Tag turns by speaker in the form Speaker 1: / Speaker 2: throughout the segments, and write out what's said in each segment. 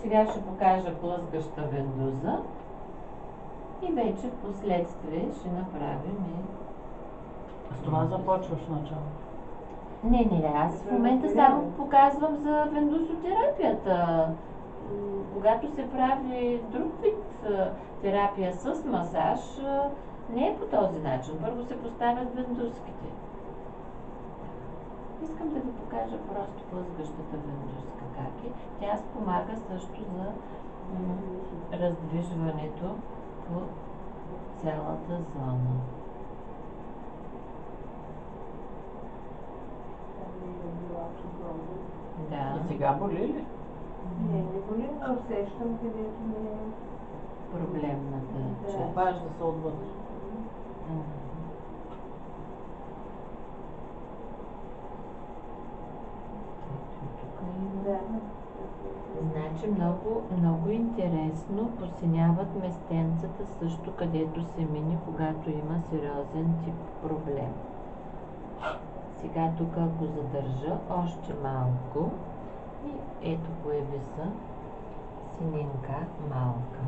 Speaker 1: Сега ще покажа плъзгаща вендуза и вече в последствие ще направим и...
Speaker 2: С това започваш начало.
Speaker 1: Не, аз в момента само показвам за вендусотерапията. Когато се прави друг вид терапия с масаж, не е по този начин. Първо се поставят вендуските. Искам да ви покажа просто плъзгащата вендуска как е. Тя спомага също за раздвижването по цялата зона. Да.
Speaker 2: И сега боли ли?
Speaker 3: Не боли, но усещам където ми е
Speaker 1: Проблемната част.
Speaker 2: Обажда се отвътре.
Speaker 3: Да.
Speaker 1: Значи много интересно посиняват местенцата също, където се мини, когато има сериозен тип проблем. Сега тук ако задържа още малко и ето появи се сининка малка.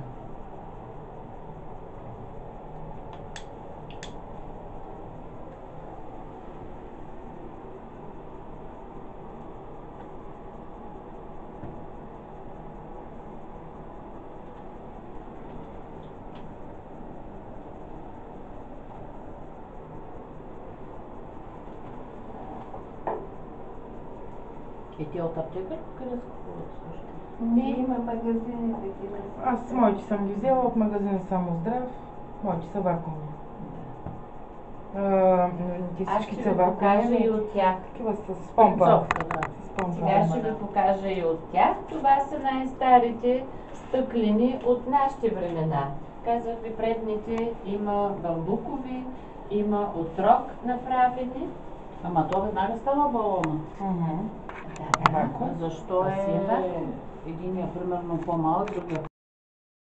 Speaker 2: И ти от аптека ли къде се купуват също?
Speaker 3: Не, има магазини такива.
Speaker 4: Аз моите съм ги взела от магазин Само здрав. Моите са вакуумни. Ти
Speaker 1: Аз
Speaker 4: всички
Speaker 1: ще
Speaker 4: са
Speaker 1: ви покажа
Speaker 4: вакуумни.
Speaker 1: и от тях.
Speaker 4: Такива с помпа.
Speaker 2: Пенцовка, да.
Speaker 4: С помпа.
Speaker 1: Сега ще ви покажа и от тях. Това са най-старите стъклени от нашите времена. Казах ви, предните има бамбукови, има от рог направени.
Speaker 2: Ама то веднага става балона.
Speaker 4: Мгм.
Speaker 1: Да,
Speaker 4: Вакуум.
Speaker 2: Защо
Speaker 1: Това си е
Speaker 2: е
Speaker 1: вакуум.
Speaker 2: единия примерно по-малък, другия